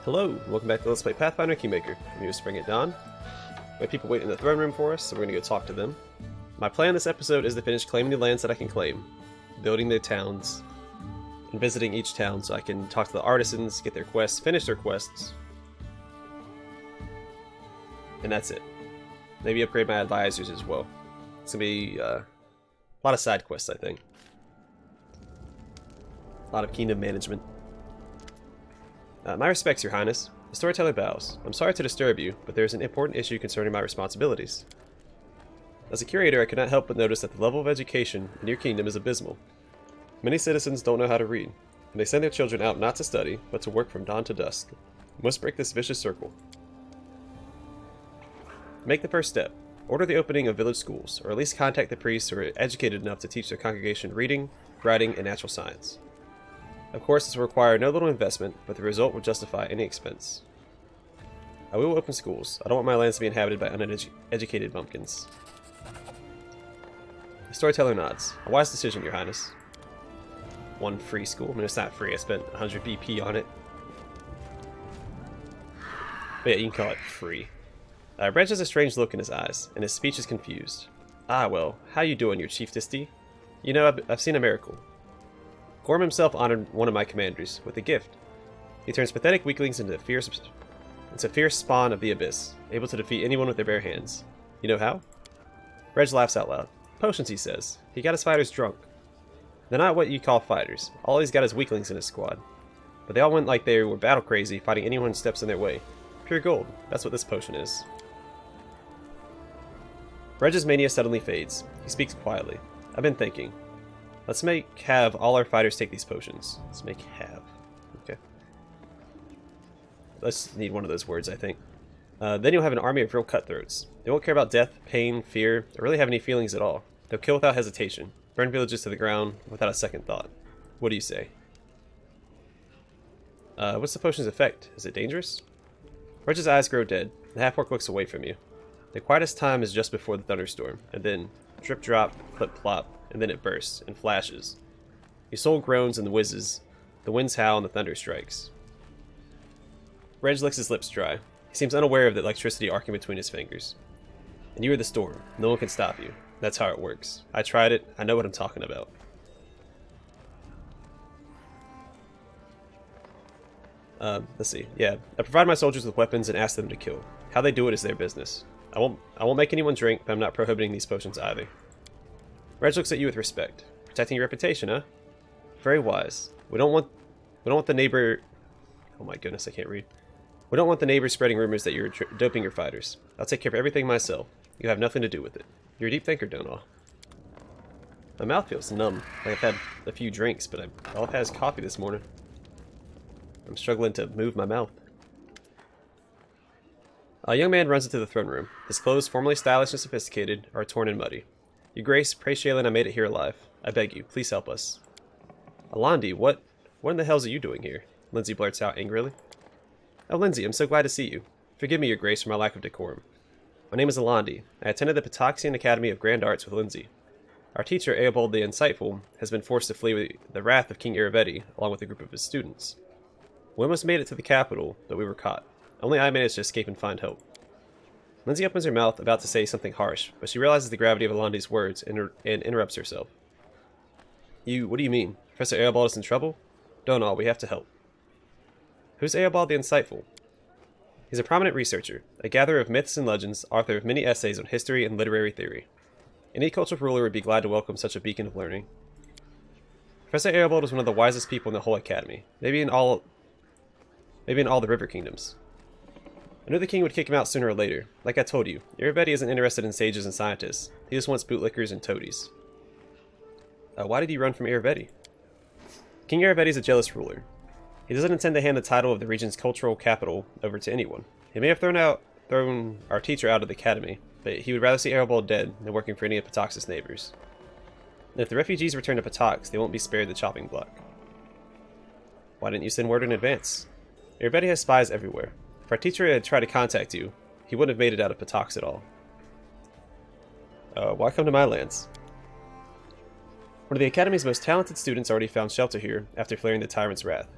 Hello, welcome back to Let's Play Pathfinder Kingmaker. I'm here with BringItDon. We have people waiting in the throne room for us, so we're going to go talk to them. My plan this episode is to finish claiming the lands that I can claim, building their towns, and visiting each town so I can talk to the artisans, get their quests, finish their quests. And that's it. Maybe upgrade my advisors as well. It's going to be a lot of side quests, I think. A lot of kingdom management. My respects, Your Highness. The storyteller bows. I'm sorry to disturb you, but there is an important issue concerning my responsibilities. As a curator, I could not help but notice that the level of education in your kingdom is abysmal. Many citizens don't know how to read, and they send their children out not to study, but to work from dawn to dusk. We must break this vicious circle. Make the first step. Order the opening of village schools, or at least contact the priests who are educated enough to teach their congregation reading, writing, and natural science. Of course, this will require no little investment, but the result will justify any expense. I will open schools. I don't want my lands to be inhabited by uneducated bumpkins. The storyteller nods. A wise decision, Your Highness. One free school? I mean, it's not free. I spent 100 BP on it. But yeah, you can call it free. Reg has a strange look in his eyes, and his speech is confused. Ah, well, how you doing, your chiefesty? You know, I've seen a miracle. Gorm himself honored one of my commanders with a gift. He turns pathetic weaklings into fierce spawn of the abyss, able to defeat anyone with their bare hands. You know how? Reg laughs out loud. Potions, he says. He got his fighters drunk. They're not what you call fighters. All he's got is weaklings in his squad. But they all went like they were battle crazy, fighting anyone who steps in their way. Pure gold. That's what this potion is. Reg's mania suddenly fades. He speaks quietly. I've been thinking. Let's have all our fighters take these potions. Let's make have. Okay. Let's need one of those words, I think. Then you'll have an army of real cutthroats. They won't care about death, pain, fear, or really have any feelings at all. They'll kill without hesitation, burn villages to the ground without a second thought. What do you say? What's the potion's effect? Is it dangerous? Reg's eyes grow dead. The half-orc looks away from you. The quietest time is just before the thunderstorm, and then drip drop, clip plop, and then it bursts and flashes. Your soul groans and whizzes. The winds howl and the thunder strikes. Reg licks his lips dry. He seems unaware of the electricity arcing between his fingers. And you are the storm. No one can stop you. That's how it works. I tried it. I know what I'm talking about. Let's see. Yeah, I provide my soldiers with weapons and ask them to kill. How they do it is their business. I won't make anyone drink, but I'm not prohibiting these potions either. Reg looks at you with respect. Protecting your reputation, huh? Very wise. We don't want the neighbor... Oh my goodness, I can't read. We don't want the neighbors spreading rumors that you're doping your fighters. I'll take care of everything myself. You have nothing to do with it. You're a deep thinker, don't I? My mouth feels numb. Like I've had a few drinks, but all I've had is coffee this morning. I'm struggling to move my mouth. A young man runs into the throne room. His clothes, formerly stylish and sophisticated, are torn and muddy. Your Grace, pray Shaylin I made it here alive. I beg you, please help us. Alandi, what in the hells are you doing here? Lindsay blurts out angrily. Oh, Lindsay, I'm so glad to see you. Forgive me, Your Grace, for my lack of decorum. My name is Alandi. I attended the Pataxian Academy of Grand Arts with Lindsay. Our teacher, Eobold the Insightful, has been forced to flee with the wrath of King Iravetti, along with a group of his students. We almost made it to the capital, but we were caught. Only I managed to escape and find help. Lindsay opens her mouth, about to say something harsh, but she realizes the gravity of Alandi's words and interrupts herself. What do you mean? Professor Eobold is in trouble? Donal, we have to help. Who's Eobold the Insightful? He's a prominent researcher, a gatherer of myths and legends, author of many essays on history and literary theory. Any cultural ruler would be glad to welcome such a beacon of learning. Professor Eobold is one of the wisest people in the whole academy, maybe in all the River Kingdoms. I knew the king would kick him out sooner or later. Like I told you, Iravetti isn't interested in sages and scientists. He just wants bootlickers and toadies. Why did he run from Iravetti? King Iravetti is a jealous ruler. He doesn't intend to hand the title of the region's cultural capital over to anyone. He may have thrown our teacher out of the academy, but he would rather see Eobold dead than working for any of Patax's neighbors. And if the refugees return to Patax, they won't be spared the chopping block. Why didn't you send word in advance? Iravetti has spies everywhere. If our teacher had tried to contact you, he wouldn't have made it out of Patax at all. Why come to my lands? One of the Academy's most talented students already found shelter here after fleeing the tyrant's wrath.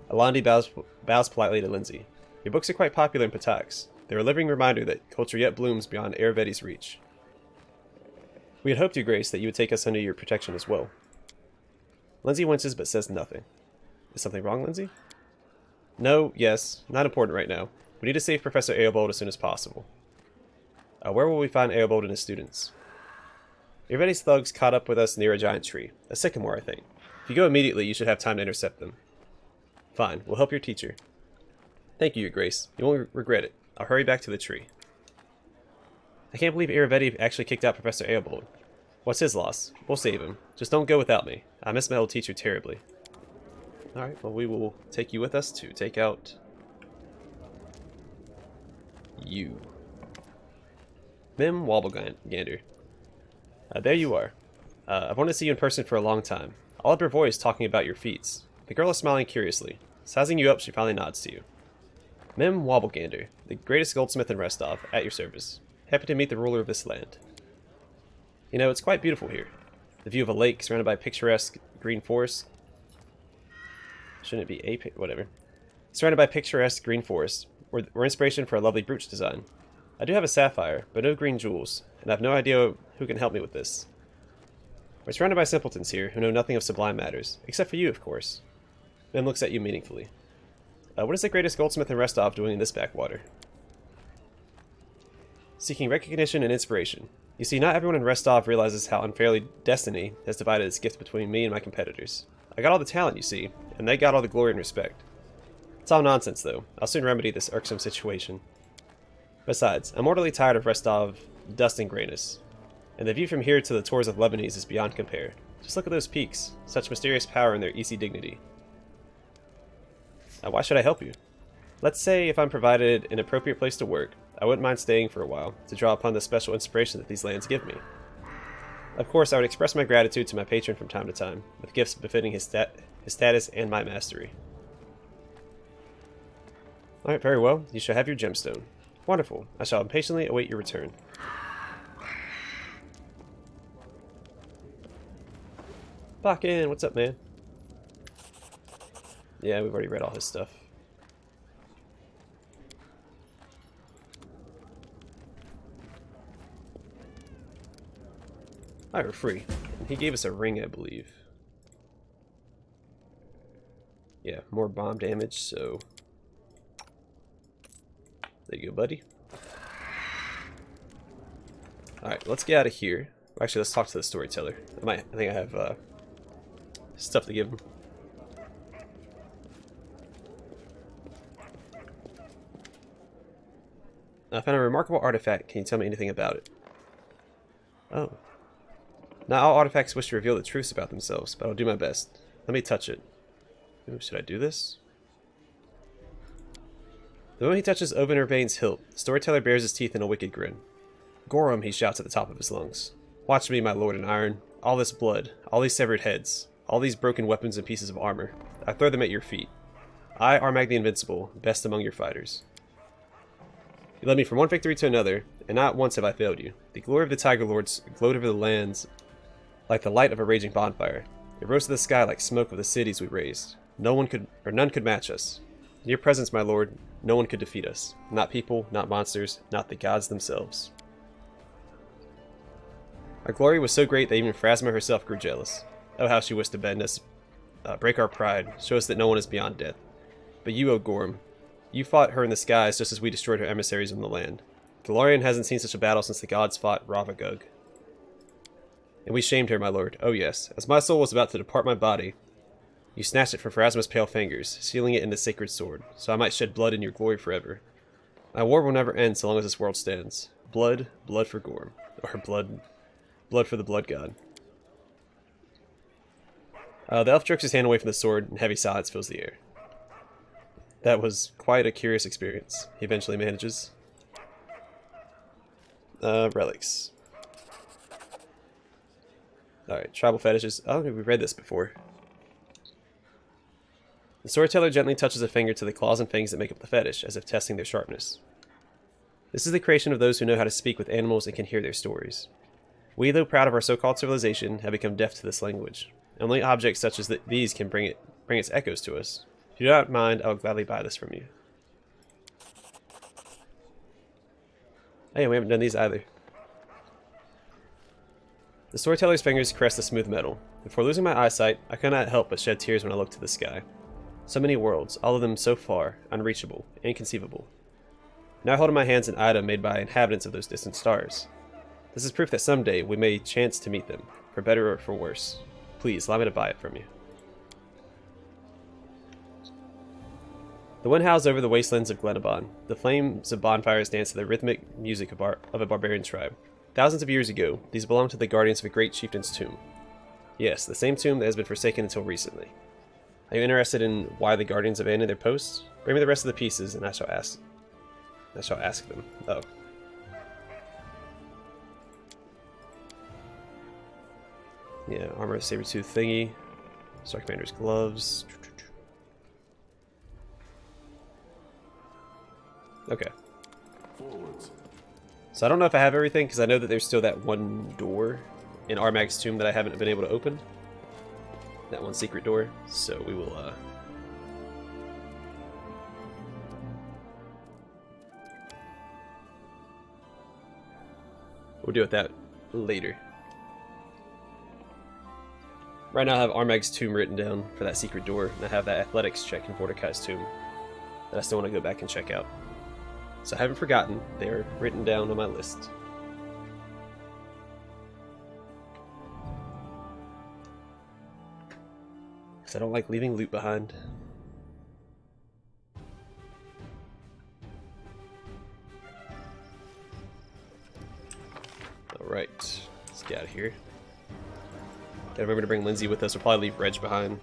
Alandi bows politely to Lindsay. Your books are quite popular in Patax. They're a living reminder that culture yet blooms beyond Ayurvedi's reach. We had hoped, Your Grace, that you would take us under your protection as well. Lindsay winces but says nothing. Is something wrong, Lindsay? No, yes, not important right now. We need to save Professor Aobold as soon as possible. Where will we find Aobold and his students? Ayurvedi's thugs caught up with us near a giant tree. A sycamore, I think. If you go immediately, you should have time to intercept them. Fine, we'll help your teacher. Thank you, Your Grace. You won't regret it. I'll hurry back to the tree. I can't believe Ayurvedi actually kicked out Professor Aobold. What's his loss? We'll save him. Just don't go without me. I miss my old teacher terribly. Alright, well we will take you with us to take out... you. Mim Wobblegander. There you are. I've wanted to see you in person for a long time. I'll have your voice talking about your feats. The girl is smiling curiously. Sizing you up, she finally nods to you. Mim Wobblegander, the greatest goldsmith in Restov, at your service. Happy to meet the ruler of this land. You know, it's quite beautiful here. The view of a lake surrounded by picturesque green forest. Shouldn't it be whatever. Surrounded by picturesque green forests, were inspiration for a lovely brooch design. I do have a sapphire, but no green jewels, and I have no idea who can help me with this. We're surrounded by simpletons here who know nothing of sublime matters, except for you, of course. Mim looks at you meaningfully. What is the greatest goldsmith in Restov doing in this backwater? Seeking recognition and inspiration. You see, not everyone in Restov realizes how unfairly destiny has divided its gift between me and my competitors. I got all the talent, you see, and they got all the glory and respect. It's all nonsense, though. I'll soon remedy this irksome situation. Besides, I'm mortally tired of Restov dust and grayness, and the view from here to the tors of Lebanese is beyond compare. Just look at those peaks, such mysterious power in their easy dignity. Why should I help you? Let's say if I'm provided an appropriate place to work, I wouldn't mind staying for a while to draw upon the special inspiration that these lands give me. Of course, I would express my gratitude to my patron from time to time, with gifts befitting his status and my mastery. Alright, very well. You shall have your gemstone. Wonderful. I shall impatiently await your return. Bakken, what's up, man? Yeah, we've already read all his stuff. Alright, we're free. And he gave us a ring, I believe. Yeah, more bomb damage, so... there you go, buddy. Alright, let's get out of here. Actually, let's talk to the storyteller. I think I have stuff to give him. I found a remarkable artifact. Can you tell me anything about it? Oh. Not all artifacts wish to reveal the truths about themselves, but I'll do my best. Let me touch it. Ooh, should I do this? The moment he touches Oven Urbane's hilt, the storyteller bares his teeth in a wicked grin. Gorham, he shouts at the top of his lungs. Watch me, my lord in iron. All this blood, all these severed heads, all these broken weapons and pieces of armor. I throw them at your feet. I, Armag the Invincible, best among your fighters. You led me from one victory to another, and not once have I failed you. The glory of the Tiger Lords glowed over the lands like the light of a raging bonfire. It rose to the sky like smoke of the cities we raised. None could match us. In your presence, my lord, no one could defeat us. Not people, not monsters, not the gods themselves. Our glory was so great that even Phrasma herself grew jealous. Oh, how she wished to bend us, break our pride, show us that no one is beyond death. But you, O Gorm, you fought her in the skies just as we destroyed her emissaries in the land. Galarian hasn't seen such a battle since the gods fought Ravagug. And we shamed her, my lord. Oh yes, as my soul was about to depart my body, you snatched it from Phrasma's pale fingers, sealing it in the sacred sword, so I might shed blood in your glory forever. My war will never end so long as this world stands. Blood, blood for Gorm. Or blood for the blood god. The elf jerks his hand away from the sword, and heavy silence fills the air. That was quite a curious experience, he eventually manages. Relics. Alright, tribal fetishes. Oh, we read this before. The storyteller gently touches a finger to the claws and fangs that make up the fetish, as if testing their sharpness. This is the creation of those who know how to speak with animals and can hear their stories. We, though proud of our so-called civilization, have become deaf to this language. Only objects such as these can bring its echoes to us. If you do not mind, I will gladly buy this from you. Hey, we haven't done these either. The storyteller's fingers caressed the smooth metal. Before losing my eyesight, I could not help but shed tears when I looked to the sky. So many worlds, all of them so far, unreachable, inconceivable. Now I hold in my hands an item made by inhabitants of those distant stars. This is proof that someday we may chance to meet them, for better or for worse. Please, allow me to buy it from you. The wind howls over the wastelands of Glenabon. The flames of bonfires dance to the rhythmic music of a barbarian tribe. Thousands of years ago, these belonged to the guardians of a great chieftain's tomb. Yes, the same tomb that has been forsaken until recently. Are you interested in why the guardians abandoned their posts? Bring me the rest of the pieces, and I shall ask them. Oh. Yeah, armor of saber-tooth thingy. Star Commander's gloves. Okay. Forwards. So I don't know if I have everything, because I know that there's still that one door in Armag's tomb that I haven't been able to open. That one secret door. So we will, we'll deal with that later. Right now I have Armag's tomb written down for that secret door, and I have that athletics check in Mordecai's tomb that I still want to go back and check out. So I haven't forgotten, they're written down on my list. Because I don't like leaving loot behind. Alright, let's get out of here. Gotta remember to bring Lindsay with us. We'll probably leave Reg behind.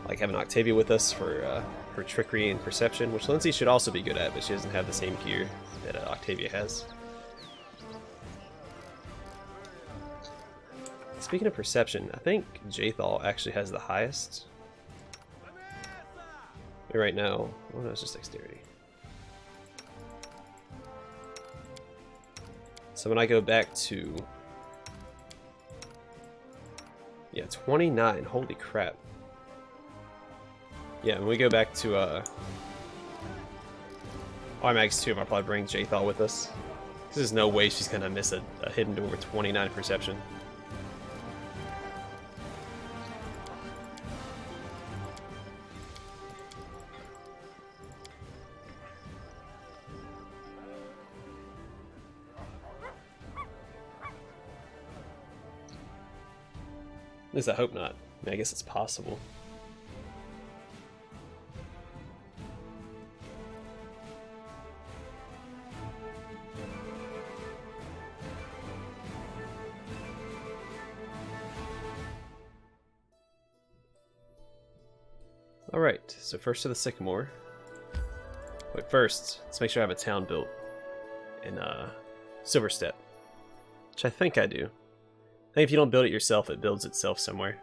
Like having Octavia with us for her trickery and perception, which Lindsay should also be good at, but she doesn't have the same gear that Octavia has. Speaking of perception, I think Jathal actually has the highest. Right now, well, no, it's just dexterity. So when I go back to... Yeah, 29, holy crap. Yeah, when we go back to Armag's tomb, I'll probably bring Jathal with us. There's no way she's gonna miss a hidden door with 29 perception. At least I hope not. I mean, I guess it's possible. Alright, so first to the Sycamore. Wait, first, let's make sure I have a town built in Silverstep. Which I think I do. I think if you don't build it yourself, it builds itself somewhere.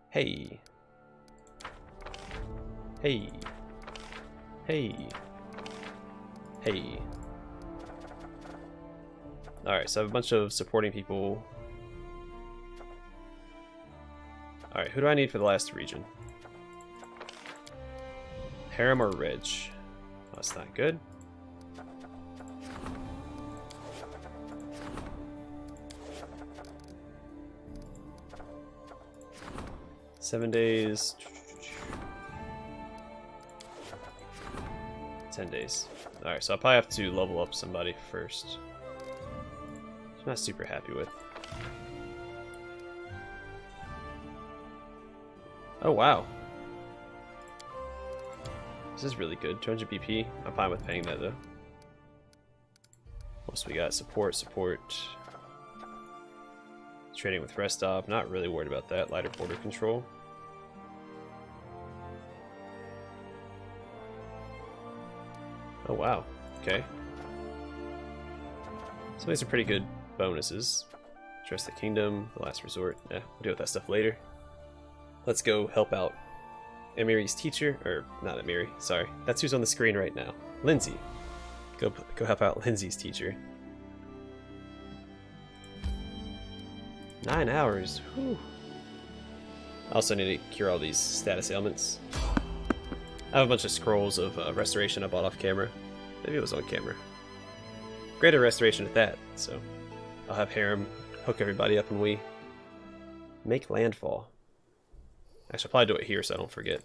Hey. Hey. Hey. Hey. Alright, so I have a bunch of supporting people. Alright, who do I need for the last region? Harem or Reg? Oh, that's not good. Seven days. 10 days. Alright, so I'll probably have to level up somebody first. Which I'm not super happy with. Oh wow. This is really good. 200 BP. I'm fine with paying that though. What else we got? Support. Trading with Restov. Not really worried about that. Lighter border control. Oh wow. Okay. So these are pretty good bonuses. Trust the Kingdom, the Last Resort. We'll deal with that stuff later. Let's go help out Amiri's teacher, or not Amiri, sorry. That's who's on the screen right now. Lindsay. Go help out Lindsay's teacher. 9 hours. Whew. I also need to cure all these status ailments. I have a bunch of scrolls of restoration I bought off camera. Maybe it was on camera. Greater restoration at that, so I'll have Harem hook everybody up when we make landfall. I should probably do it here so I don't forget.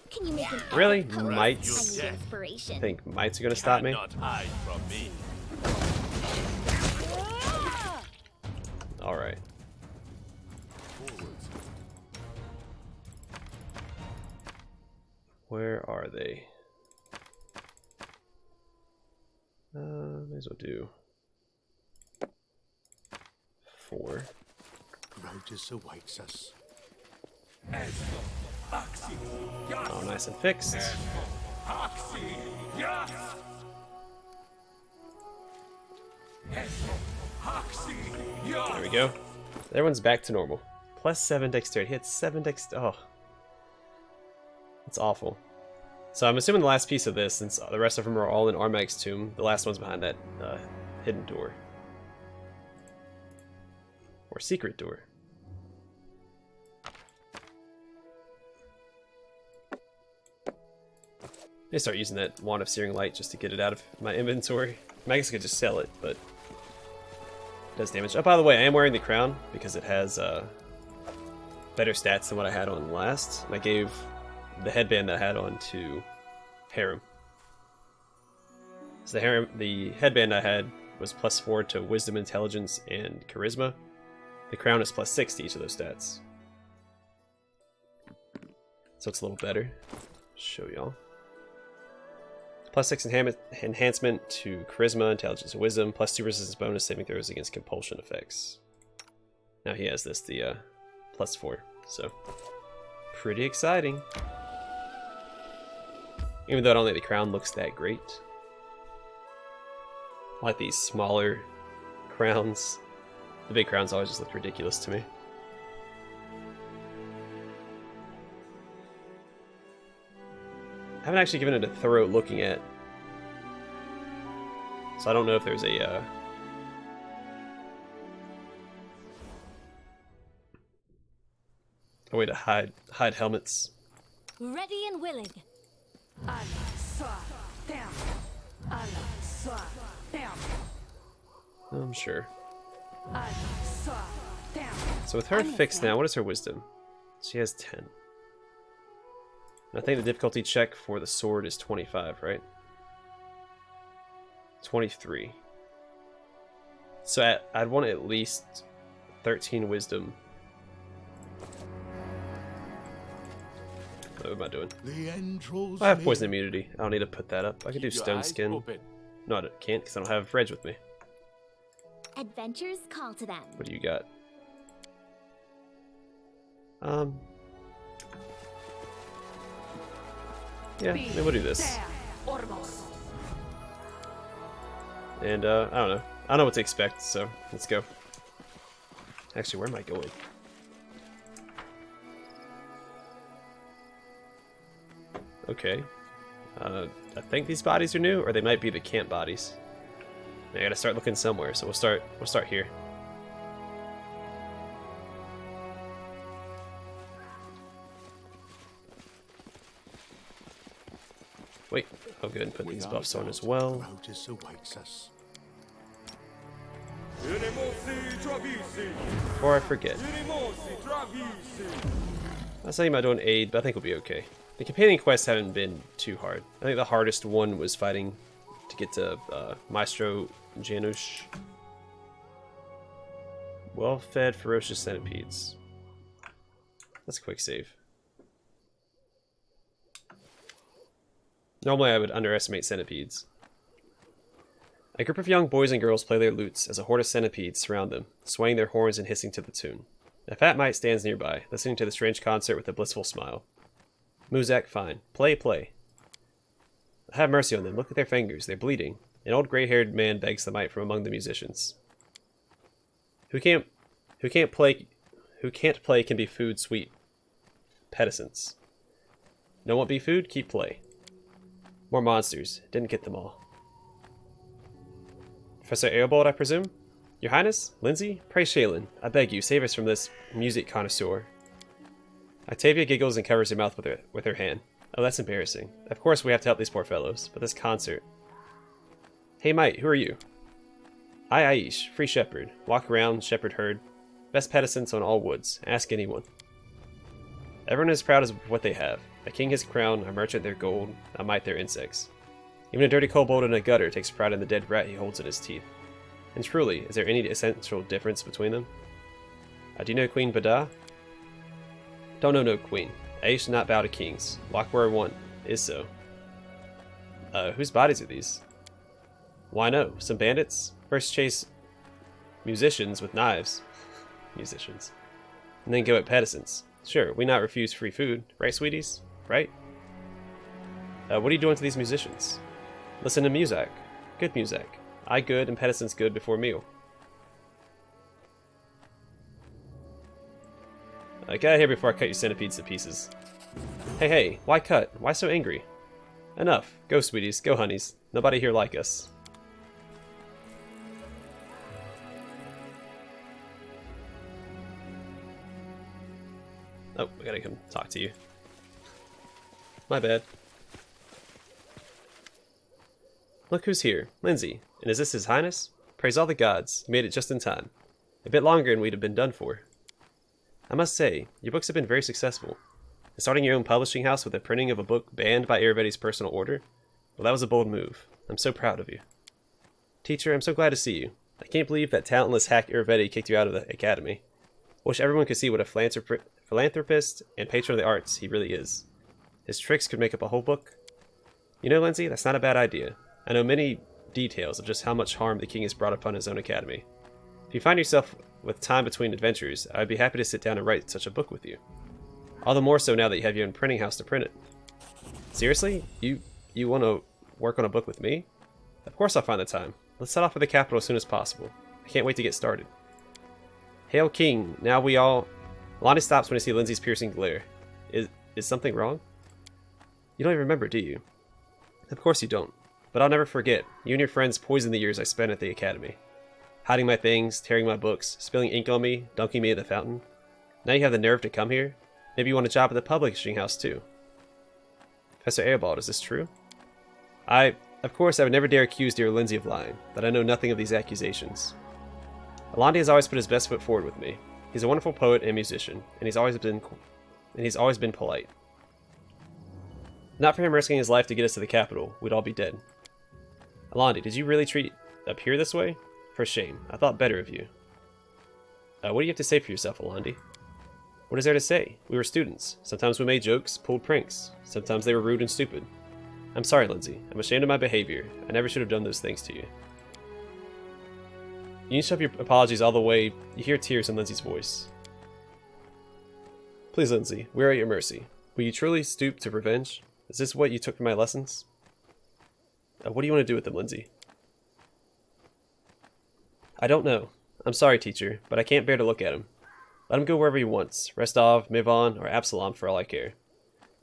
Can you make an Really? epic poem? Mites? I need inspiration. Think mites are gonna stop me? Cannot hide from me. Alright. Where are they? May as well do 4. Rotus awaits us. Oh, nice and fixed. There we go. Everyone's back to normal. Plus 7 dexterity. He had 7 dexterity. Oh. It's awful. So I'm assuming the last piece of this, since the rest of them are all in Armag's tomb, the last one's behind that hidden door. Or secret door. I start using that Wand of Searing Light just to get it out of my inventory. I guess I could just sell it, but it does damage. Oh, by the way, I am wearing the crown because it has better stats than what I had on last. And I gave the headband that I had on to Harem. So the headband I had was plus 4 to Wisdom, Intelligence, and Charisma. The crown is plus 6 to each of those stats. So it's a little better. Show y'all. Plus 6 enhancement to Charisma, Intelligence, and Wisdom. Plus 2 resistance bonus saving throws against compulsion effects. Now he has this, the plus 4. So, pretty exciting. Even though I don't think the crown looks that great. I like these smaller crowns. The big crowns always just look ridiculous to me. I haven't actually given it a thorough looking at. So I don't know if there's a way to hide helmets. Ready and willing. I'm sure. So with her fixed now, what is her wisdom? She has 10. I think the difficulty check for the sword is 25, right? 23. So I'd want at least 13 wisdom. What am I doing? I have poison immunity. I don't need to put that up. I could do stone skin. No, I can't because I don't have Reg with me. Adventures call to them. What do you got? Yeah, maybe we'll do this. And, I don't know. I don't know what to expect, so let's go. Actually, where am I going? Okay. I think these bodies are new, or they might be the camp bodies. I gotta start looking somewhere, so we'll start here. Wait, I'll go ahead and put these buffs on as well. Before I forget. I was thinking about doing aid, but I think we'll be okay. The companion quests haven't been too hard. I think the hardest one was fighting to get to Maestro Janusz. Well-fed, ferocious centipedes. That's a quick save. Normally I would underestimate centipedes. A group of young boys and girls play their lutes as a horde of centipedes surround them, swaying their horns and hissing to the tune. A fat mite stands nearby, listening to the strange concert with a blissful smile. Muzak, fine. Play, play. Have mercy on them. Look at their fingers. They're bleeding. An old gray-haired man begs the mite from among the musicians. Who can't play can be food sweet. Pedicents. No want be food? Keep play. More monsters. Didn't get them all. Professor Airbold, I presume? Your Highness? Lindsay? Pray Shaylin, I beg you, save us from this music connoisseur. Octavia giggles and covers her mouth with her hand. Oh, that's embarrassing. Of course we have to help these poor fellows, but this concert... Hey mate, who are you? I, Aish, free shepherd. Walk around, shepherd herd. Best pedicents on all woods. Ask anyone. Everyone is proud of what they have. A king his crown, a merchant their gold, a mite their insects. Even a dirty kobold in a gutter takes pride in the dead rat he holds in his teeth. And truly, is there any essential difference between them? Do you know Queen Bada? Don't know no queen. Aish not bow to kings. Walk where one is so. Whose bodies are these? Why no? Some bandits? First chase musicians with knives. Musicians. And then go at pedicents. Sure, we not refuse free food. Right, sweeties? Right? What are you doing to these musicians? Listen to music. Good music. I good and pedicents good before meal. Get out of here before I cut your centipedes to pieces. Hey, why cut? Why so angry? Enough. Go, sweeties. Go, honeys. Nobody here like us. Oh, I gotta come talk to you. My bad. Look who's here. Lindsay. And is this His Highness? Praise all the gods. You made it just in time. A bit longer and we'd have been done for. I must say, your books have been very successful. And starting your own publishing house with the printing of a book banned by Irevedi's personal order? Well, that was a bold move. I'm so proud of you. Teacher, I'm so glad to see you. I can't believe that talentless hack Irevedi kicked you out of the academy. Wish everyone could see what a philanthropist and patron of the arts he really is. His tricks could make up a whole book. You know, Lindsay, that's not a bad idea. I know many details of just how much harm the king has brought upon his own academy. If you find yourself with time between adventures, I would be happy to sit down and write such a book with you. All the more so now that you have your own printing house to print it. Seriously? You want to work on a book with me? Of course I'll find the time. Let's set off for the capital as soon as possible. I can't wait to get started. Hail King, now we all... Lonnie stops when you see Lindsay's piercing glare. Is something wrong? You don't even remember, do you? Of course you don't. But I'll never forget. You and your friends poisoned the years I spent at the academy. Hiding my things, tearing my books, spilling ink on me, dunking me at the fountain. Now you have the nerve to come here? Maybe you want a job at the publishing house too. Professor Aribald, is this true? Of course, I would never dare accuse dear Lindsay of lying, but I know nothing of these accusations. Alandi has always put his best foot forward with me. He's a wonderful poet and musician, and he's always been polite. Not for him risking his life to get us to the capital, we'd all be dead. Alandi, did you really treat up here this way? For shame. I thought better of you. What do you have to say for yourself, Alandi? What is there to say? We were students. Sometimes we made jokes, pulled pranks. Sometimes they were rude and stupid. I'm sorry, Lindsay. I'm ashamed of my behavior. I never should have done those things to you. You shove your apologies all the way. You hear tears in Lindsay's voice. Please, Lindsay, we are at your mercy. Will you truly stoop to revenge? Is this what you took from my lessons? What do you want to do with them, Lindsay? I don't know. I'm sorry, teacher, but I can't bear to look at him. Let him go wherever he wants. Restov, Mivon, or Absalom for all I care.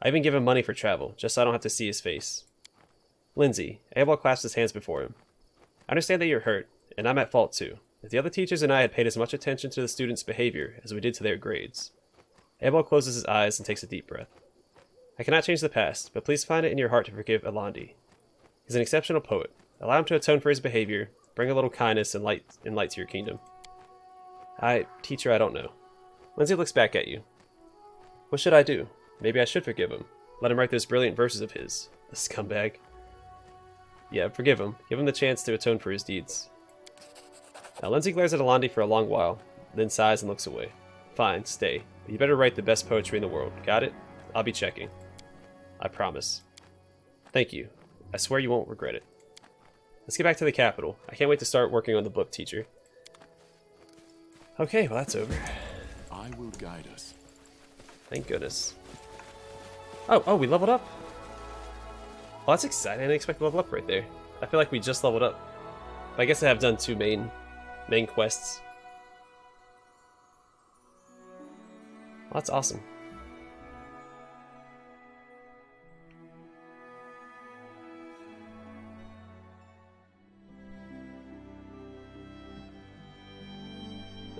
I even give him money for travel, just so I don't have to see his face. Lindsay, Abel clasped his hands before him. I understand that you're hurt, and I'm at fault too. If the other teachers and I had paid as much attention to the students' behavior as we did to their grades. Abel closes his eyes and takes a deep breath. I cannot change the past, but please find it in your heart to forgive Alandi. He's an exceptional poet. Allow him to atone for his behavior. Bring a little kindness and light to your kingdom. Teacher, I don't know. Lindsay looks back at you. What should I do? Maybe I should forgive him. Let him write those brilliant verses of his. The scumbag. Yeah, forgive him. Give him the chance to atone for his deeds. Now, Lindsay glares at Alandi for a long while, then sighs and looks away. Fine, stay. But you better write the best poetry in the world. Got it? I'll be checking. I promise. Thank you. I swear you won't regret it. Let's get back to the capital. I can't wait to start working on the book, teacher. Okay, well that's over. I will guide us. Thank goodness. Oh, we leveled up? Well, that's exciting. I didn't expect to level up right there. I feel like we just leveled up. But I guess I have done two main quests. Well, that's awesome.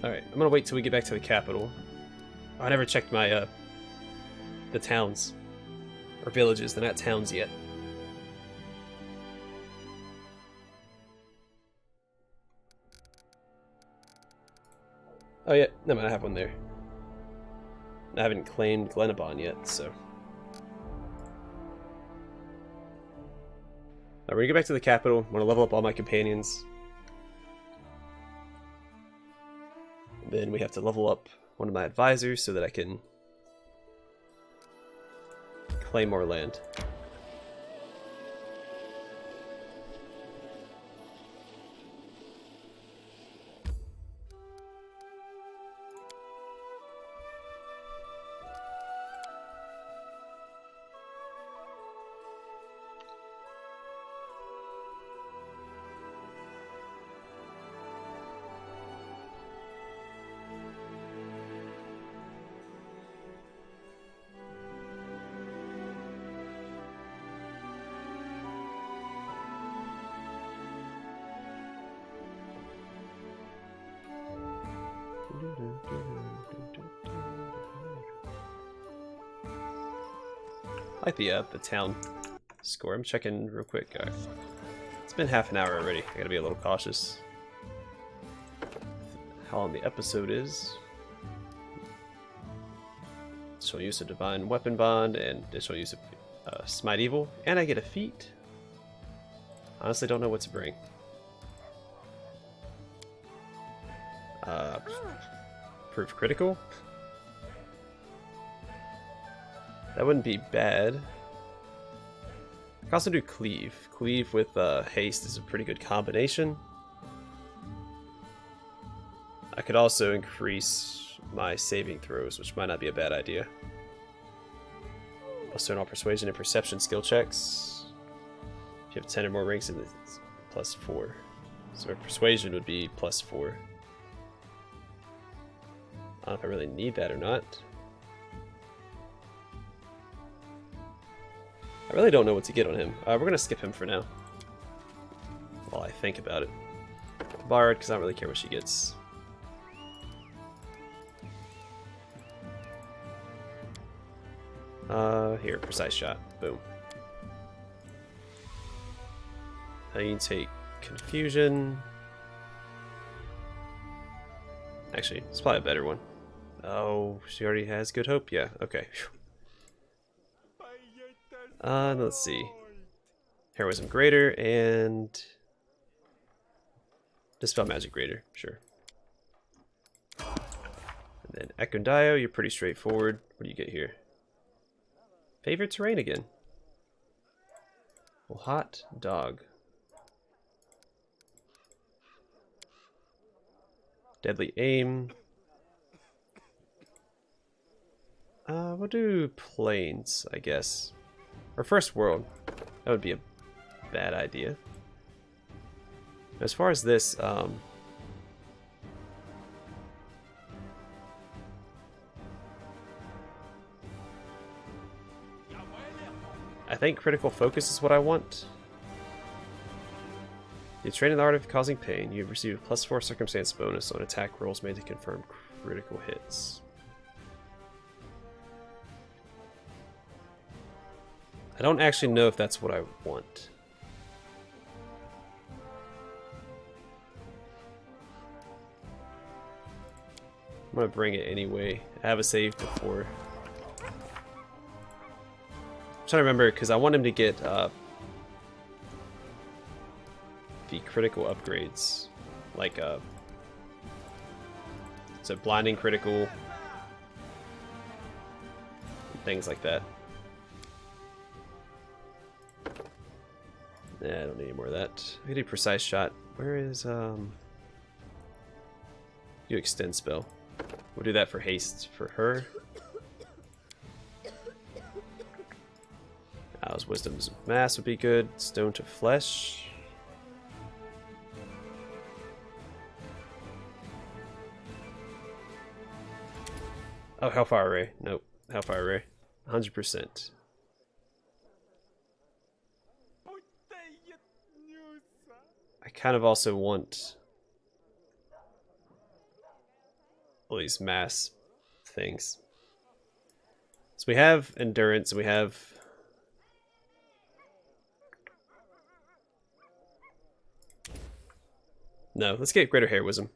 Alright, I'm gonna wait till we get back to the capital. I never checked my the towns. Or villages, they're not towns yet. Oh yeah, no, I have one there. I haven't claimed Glenabon yet, so. Alright, we're gonna get back to the capital. I want to level up all my companions. And then we have to level up one of my advisors so that I can claim more land. I like the town score. I'm checking real quick. It's been half an hour already. I gotta be a little cautious. How long the episode is. Additional use of Divine Weapon Bond and additional use of Smite Evil. And I get a feat. Honestly, don't know what to bring. Proof critical? That wouldn't be bad. I can also do cleave. Cleave with haste is a pretty good combination. I could also increase my saving throws, which might not be a bad idea. Also, all persuasion and perception skill checks. If you have 10 or more ranks, it's +4. So persuasion would be +4. I don't know if I really need that or not. I really don't know what to get on him. We're going to skip him for now. While I think about it. Bard, because I don't really care what she gets. Here, precise shot. Boom. I can take confusion. Actually, it's probably a better one. Oh, she already has good hope? Yeah, okay. Let's see. Heroism greater and Dispel Magic greater, sure. And then Ekondio, you're pretty straightforward. What do you get here? Favorite terrain again. Well, hot dog. Deadly aim. We'll do plains, I guess. Or first world. That would be a bad idea. As far as this, I think critical focus is what I want. You train in the art of causing pain. You receive a +4 circumstance bonus on attack rolls made to confirm critical hits. I don't actually know if that's what I want. I'm gonna bring it anyway. I have a save before. I'm trying to remember because I want him to get the critical upgrades, like so blinding critical, things like that. Yeah, I don't need any more of that. I can do precise shot. Where is you extend spell? We'll do that for haste for her. Owl's Wisdom's Mass would be good. Stone to Flesh. Oh, Hellfire Ray. Nope. Hellfire Ray. 100%. I kind of also want all these mass things. So we have endurance, and we have... No, let's get greater heroism.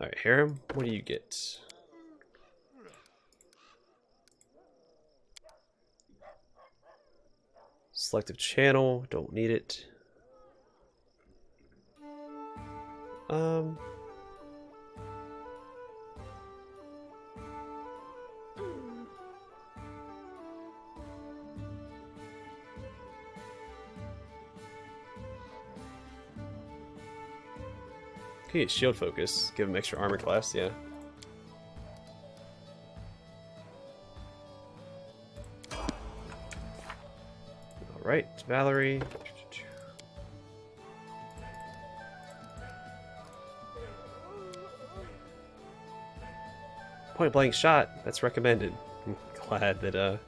Alright, harem, what do you get? Selective channel, don't need it. Okay, shield focus. Give him extra armor class, yeah. Alright, Valerie. Point blank shot, that's recommended. I'm glad that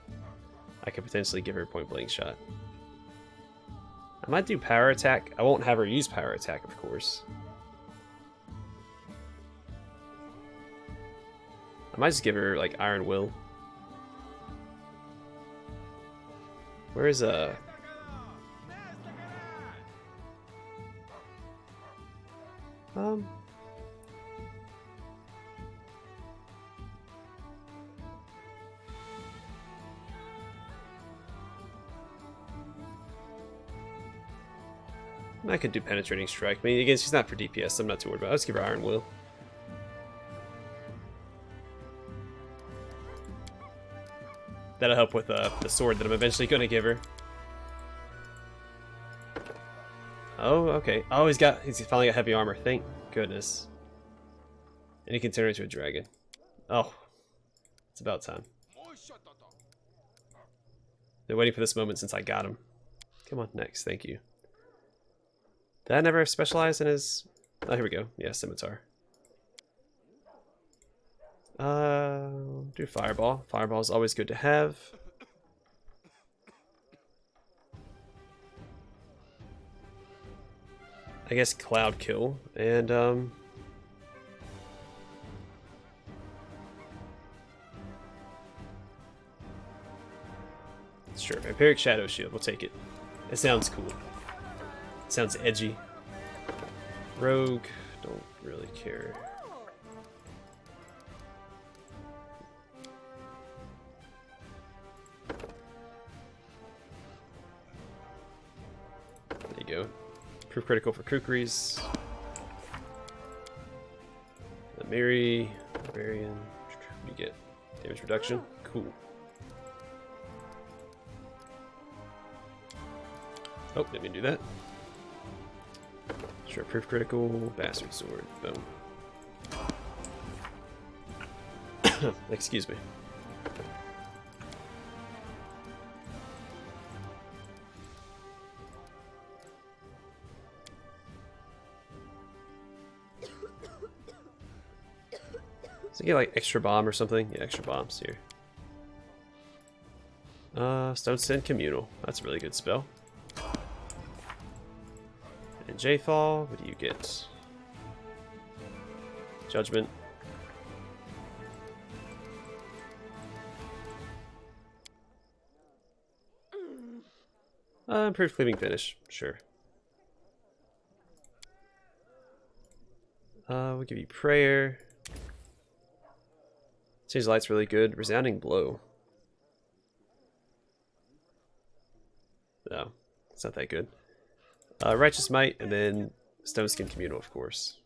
I could potentially give her point blank shot. I might do power attack. I won't have her use power attack, of course. I might just give her like Iron Will. Where is I could do penetrating strike. I mean, again, she's not for DPS, so I'm not too worried about it. Let's give her Iron Will. That'll help with the sword that I'm eventually going to give her. Oh, okay. Oh, he's finally got heavy armor. Thank goodness. And he can turn into a dragon. Oh, it's about time. Been waiting for this moment since I got him. Come on, next. Thank you. Did I never specialize in his... Oh, here we go. Yeah, scimitar. Do fireball. Fireball is always good to have. I guess cloud kill and sure, Vampiric Shadow Shield. We'll take it. It sounds cool. It sounds edgy. Rogue. Don't really care. There you go. Proof critical for kukris. The Miri, Barbarian. What do you get? Damage reduction. Cool. Oh, didn't mean to do that. Sure, proof critical, bastard sword. Boom. Excuse me. So you get like extra bomb or something? Yeah, extra bombs here. Stone Send Communal. That's a really good spell. And J-Fall, what do you get? Judgment. Improved cleaving finish, sure. We'll give you prayer. Change the light's really good. Resounding blow. No, it's not that good. Righteous Might, and then Stone Skin Communal, of course.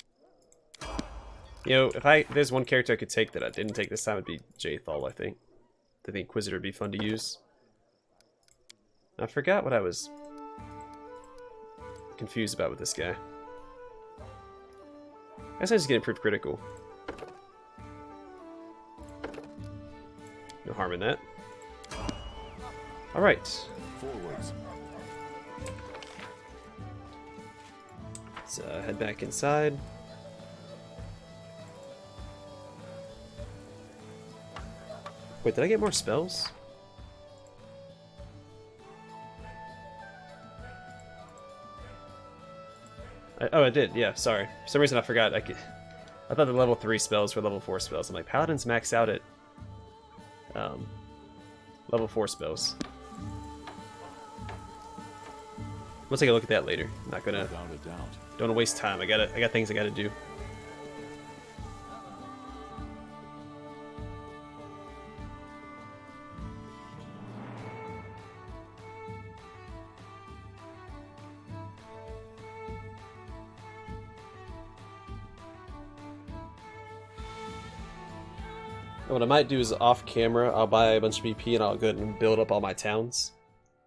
You know, if there's one character I could take that I didn't take this time, it'd be J-Thal, I think. I think Inquisitor would be fun to use. I forgot what I was confused about with this guy. I guess I just get improved critical. No harm in that. Alright. Forwards. Let's head back inside. Wait, did I get more spells? Oh, I did. Yeah, sorry. For some reason I forgot. I I thought the level 3 spells were level 4 spells. I'm like, Paladins max out at level 4 spells. We'll take a look at that later. I'm not gonna. Without a doubt. Don't wanna waste time. I got things I gotta do. What I might do is off camera, I'll buy a bunch of BP and I'll go ahead and build up all my towns.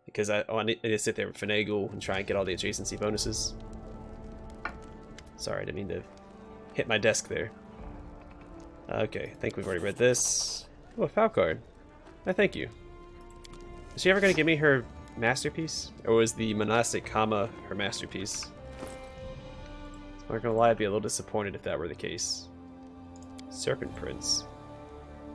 Because I need to sit there and finagle and try and get all the adjacency bonuses. Sorry, I didn't mean to hit my desk there. Okay, I think we've already read this. Oh, a foul card. I thank you. Is she ever going to give me her masterpiece? Or was the monastic comma her masterpiece? I'm not going to lie, I'd be a little disappointed if that were the case. Serpent Prince.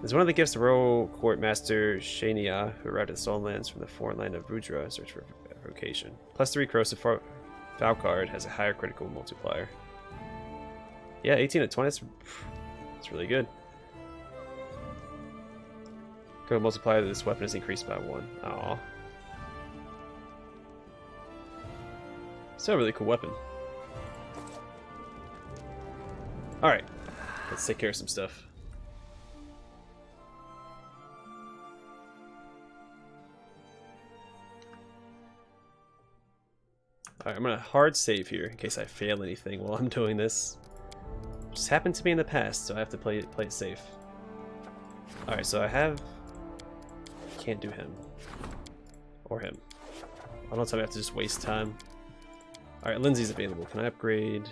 Is one of the gifts of Royal Court Master Shania, who arrived at the Stolen Lands from the foreign land of Rudra, search for vocation. +3 corrosive foul card has a higher critical multiplier. Yeah, 18 at 20, that's really good. Critical multiplier of this weapon is increased by 1. Aww. Still a really cool weapon. Alright, let's take care of some stuff. Alright, I'm gonna hard save here in case I fail anything while I'm doing this. Just happened to me in the past, so I have to play it safe. Alright, so I have... Can't do him. Or him. I don't know if I have to just waste time. Alright, Lindsay's available. Can I upgrade?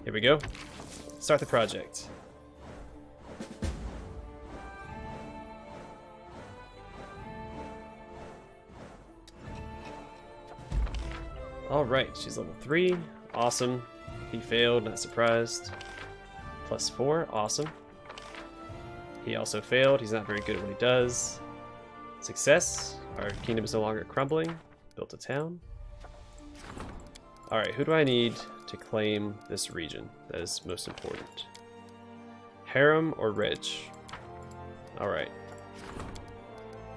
Here we go. Start the project. Alright, she's level 3. Awesome. He failed, not surprised. +4, awesome. He also failed, he's not very good at what he does. Success. Our kingdom is no longer crumbling. Built a town. Alright, who do I need to claim this region? That is most important. Harem or Reg? Alright.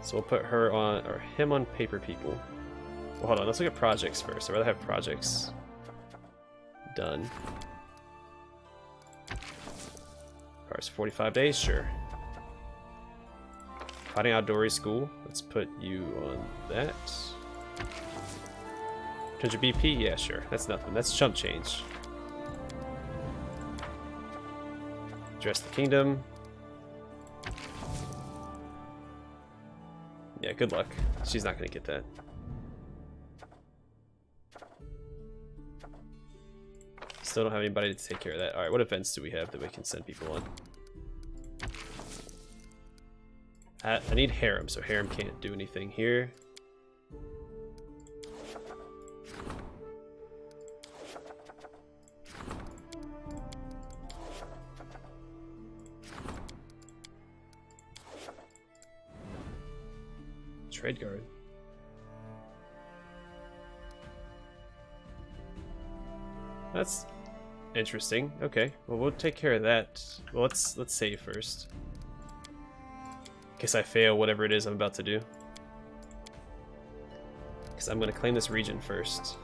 So we'll put her on, or him on paper people. Well, hold on, let's look at projects first. I'd rather have projects done. Cars 45 days, sure. Fighting Outdoorsy School, let's put you on that. 200 BP, yeah, sure. That's nothing. That's chump change. Address the kingdom. Yeah, good luck. She's not going to get that. Still don't have anybody to take care of that. Alright, what events do we have that we can send people on? I need Harem, so Harem can't do anything here. Trade guard. That's interesting. Okay, well we'll take care of that. Well, let's save first. In case I fail whatever it is I'm about to do. Because I'm going to claim this region first.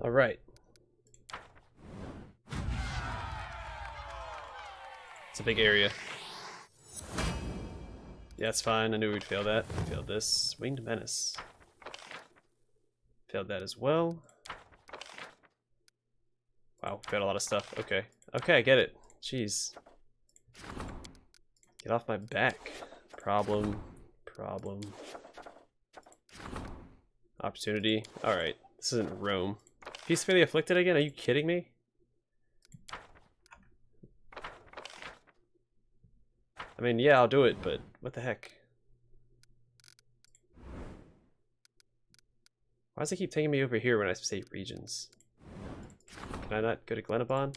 Alright. It's a big area. Yeah, it's fine. I knew we'd fail that. We failed this. Winged Menace. Failed that as well. Wow, failed a lot of stuff. Okay. Okay, I get it. Jeez. Get off my back. Problem. Problem. Opportunity. Alright. This isn't Rome. Peacefully afflicted again? Are you kidding me? I mean, yeah, I'll do it, but what the heck? Why does it keep taking me over here when I say regions? Can I not go to Glenabon?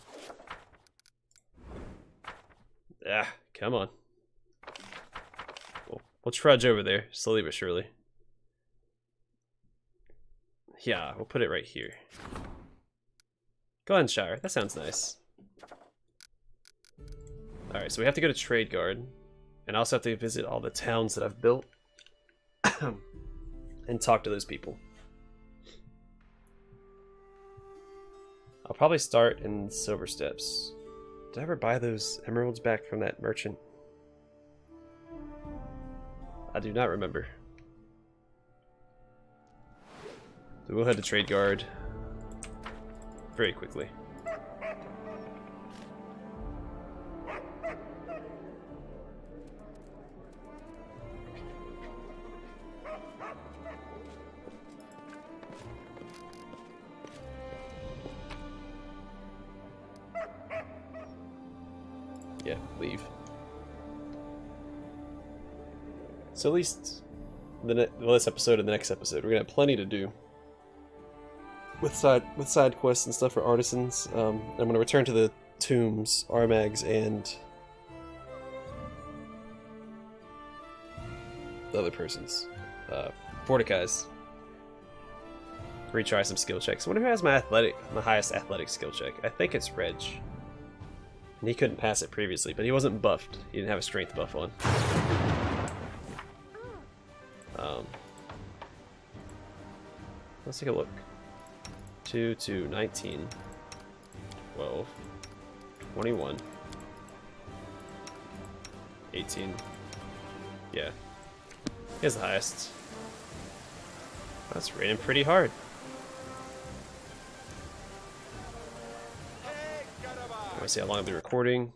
Ah, come on. We'll trudge over there, slowly but surely. Yeah, we'll put it right here. Glenshire, that sounds nice. Alright, so we have to go to Trade Guard. And I also have to visit all the towns that I've built. And talk to those people. I'll probably start in Silver Steps. Did I ever buy those emeralds back from that merchant? I do not remember. So we'll head to Trade Guard very quickly. Yeah, leave. So at least this episode and the next episode, we're gonna have plenty to do with side quests and stuff for artisans. I'm gonna return to the tombs, Armags, and the other persons, Forticais. Retry some skill checks. I wonder who has my highest athletic skill check. I think it's Reg. And he couldn't pass it previously, but he wasn't buffed. He didn't have a strength buff on. Let's take a look. 2 to 19, 12, 21, 18. Yeah, he has the highest. That's raining pretty hard. Let me see how long I'll be recording.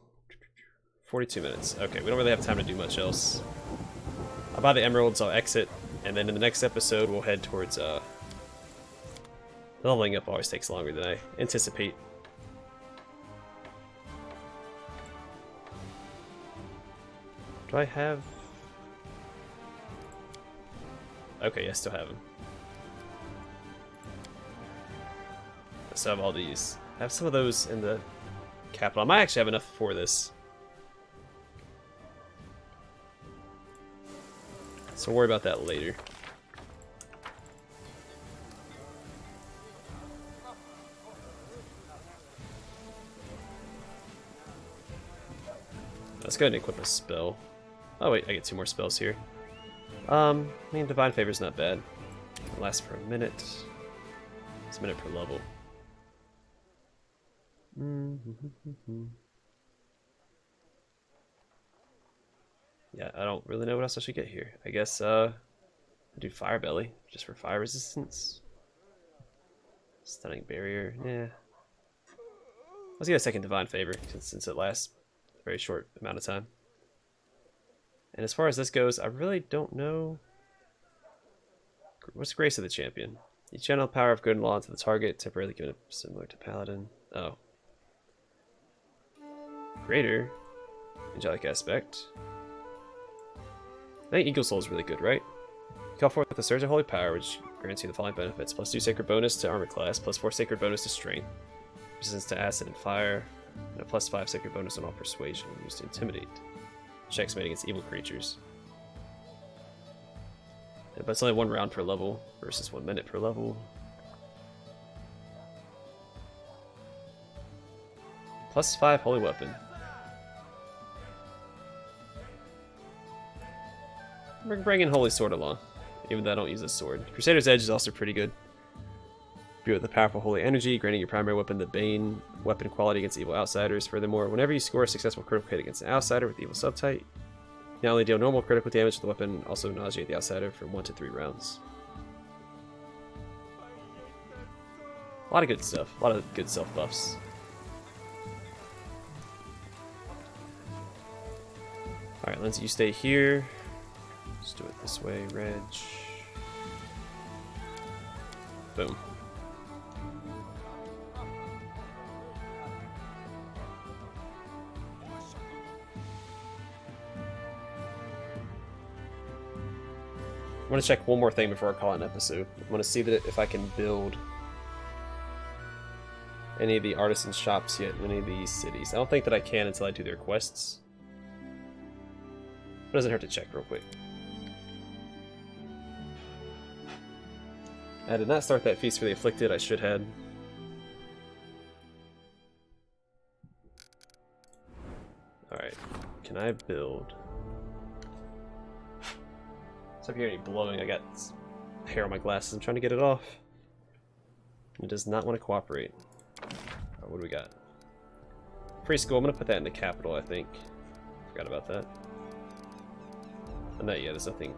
42 minutes. Okay, we don't really have time to do much else. I'll buy the emeralds, I'll exit, and then in the next episode we'll head towards leveling up always takes longer than I anticipate. Do I have... Okay, I still have them. I still have all these. I have some of those in the capital. I might actually have enough for this. So worry about that later. Let's go ahead and equip a spell. Oh wait, I get 2 more spells here. I mean, Divine Favor's not bad. It lasts for a minute. It's a minute per level. Yeah, I don't really know what else I should get here. I guess I do Fire Belly, just for fire resistance. Stunning Barrier, yeah. Let's get a second Divine Favor, since it lasts a very short amount of time. And as far as this goes, I really don't know. What's Grace of the Champion? You channel the power of good and law into the target, temporarily given it similar to Paladin. Oh. Greater. Angelic Aspect. I think Eagle Soul is really good, right? You call forth the Surge of Holy Power, which grants you the following benefits. +2 Sacred bonus to Armor class, +4 Sacred bonus to Strength, resistance to Acid and Fire, and a +5 Sacred bonus on all Persuasion used to Intimidate. Checks made against evil creatures. Yeah, but it's only 1 round per level versus 1 minute per level. +5 Holy Weapon. We're bringing Holy Sword along, even though I don't use a sword. Crusader's Edge is also pretty good. Be with the powerful holy energy, granting your primary weapon the Bane weapon quality against evil outsiders. Furthermore, whenever you score a successful critical hit against an outsider with the evil subtype, you not only deal normal critical damage to the weapon, also nauseate the outsider for 1 to 3 rounds. A lot of good stuff. A lot of good self buffs. Alright, Lindsay, you stay here. Let's do it this way, Reg. Boom. I'm gonna check one more thing before I call it an episode. I'm gonna see that if I can build any of the artisan shops yet in any of these cities. I don't think that I can until I do their quests. It doesn't hurt to check real quick. I did not start that feast for the afflicted. I should have. Alright, can I build? So if you hear any blowing, I got hair on my glasses. I'm trying to get it off. It does not want to cooperate. What do we got? Free school. I'm going to put that in the capital, I think. Forgot about that. Not yet. There's nothing.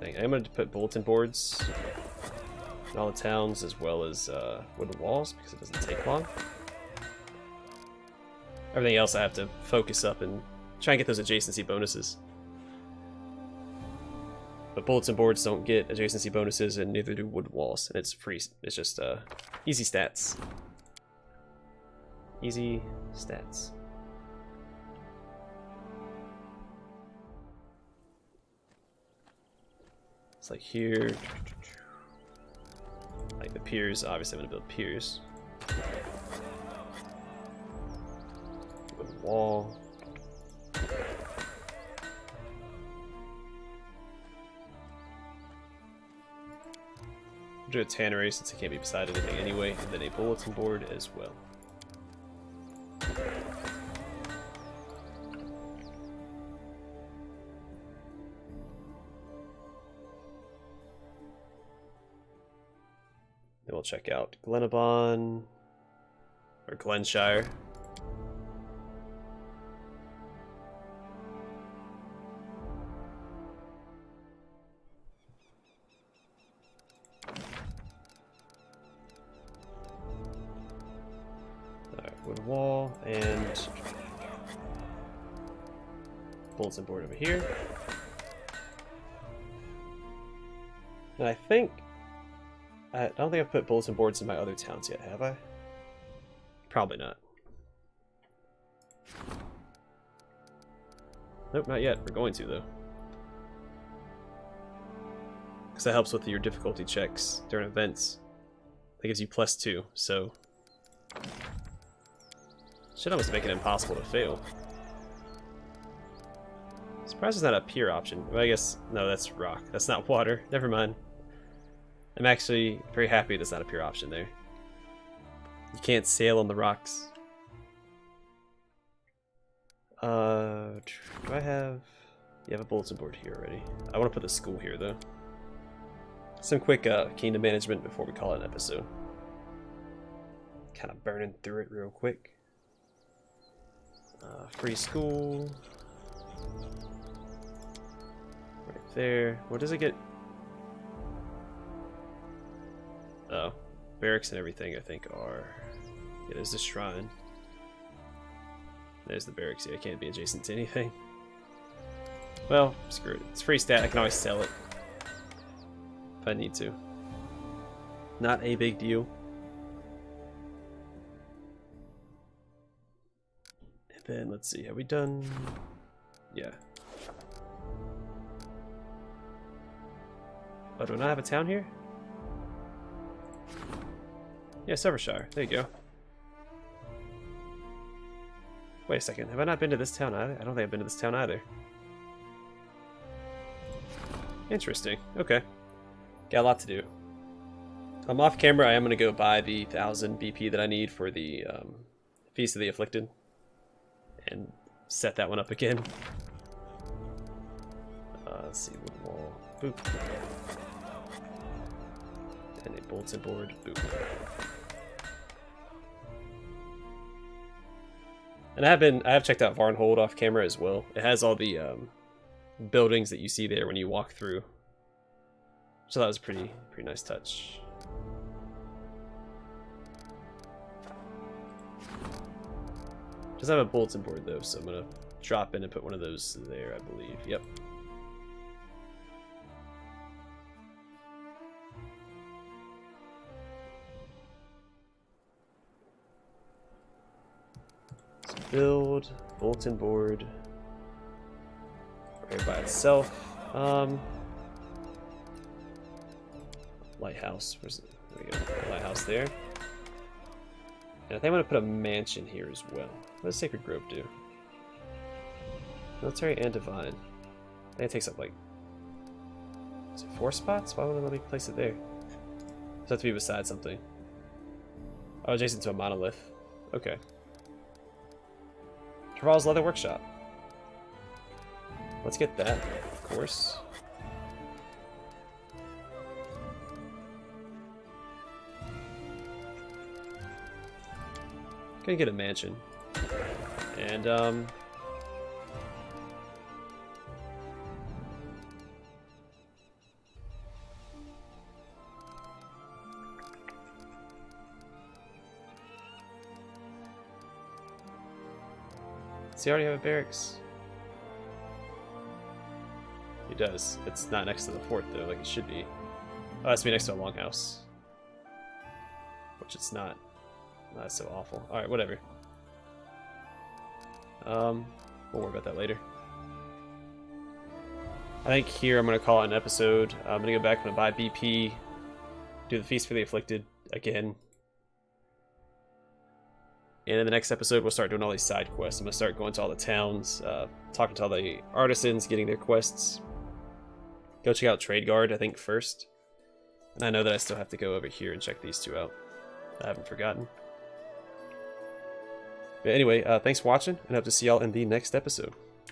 I'm going to put bulletin boards in all the towns, as well as wooden walls, because it doesn't take long. Everything else I have to focus up and try and get those adjacency bonuses. But bulletin boards don't get adjacency bonuses, and neither do wooden walls. And it's free. It's just easy stats. Easy stats. It's like here. Like the piers. Obviously, I'm gonna build piers. Wooden wall. Do a tannery since it can't be beside anything anyway, and then a bulletin board as well. Then we'll check out Glenabon or Glenshire. Wood wall and bulletin board over here. And I think I don't think I've put bulletin boards in my other towns yet, have I? Probably not. Nope, not yet. We're going to though. Because that helps with your difficulty checks during events. That gives you +2, so should almost make it impossible to fail. Surprised there's not a pier option. Well, I guess, no, that's rock. That's not water. Never mind. I'm actually very happy there's not a pier option there. You can't sail on the rocks. Do I have... You have a bulletin board here already. I want to put the school here, though. Some quick kingdom management before we call it an episode. Kind of burning through it real quick. Free school. Right there. What does it get? Oh. Barracks and everything, I think, are... Yeah, there's the shrine. There's the barracks. Yeah, it can't be adjacent to anything. Well, screw it. It's free stat. I can always sell it. If I need to. Not a big deal. Then let's see, have we done? Yeah. Oh, do I not have a town here? Yeah, Silvershire. There you go. Wait a second, have I not been to this town either? I don't think I've been to this town either. Interesting. Okay. Got a lot to do. I'm off camera. I am going to go buy the 1000 BP that I need for the Feast of the Afflicted. And set that one up again. Let's see, wood wall, boop. And a bulletin board, boop. And I have checked out Varnhold off camera as well. It has all the buildings that you see there when you walk through. So that was a pretty nice touch. Doesn't have a bulletin board though, so I'm gonna drop in and put one of those there, I believe. Yep. So build, bulletin board. Right by itself. lighthouse. Where's it? There we go. Lighthouse there. And I think I'm going to put a mansion here as well. What does Sacred Grove do? Military and Divine. I think it takes up like... Is it 4 spots? Why wouldn't it let me place it there? Does it have to be beside something? Oh, adjacent to a monolith. Okay. Traval's Leather Workshop. Let's get that, of course. Gonna get a mansion. And, does he already have a barracks? He does. It's not next to the fort, though, like it should be. Oh, it has to be next to a longhouse. Which it's not. That's so awful. Alright, whatever. We'll worry about that later. I think here I'm going to call it an episode. I'm going to go back, I'm going to buy BP, do the Feast for the Afflicted again. And in the next episode, we'll start doing all these side quests. I'm going to start going to all the towns, talking to all the artisans, getting their quests. Go check out Trade Guard, I think, first. And I know that I still have to go over here and check these two out. I haven't forgotten. But anyway, thanks for watching, and hope to see y'all in the next episode.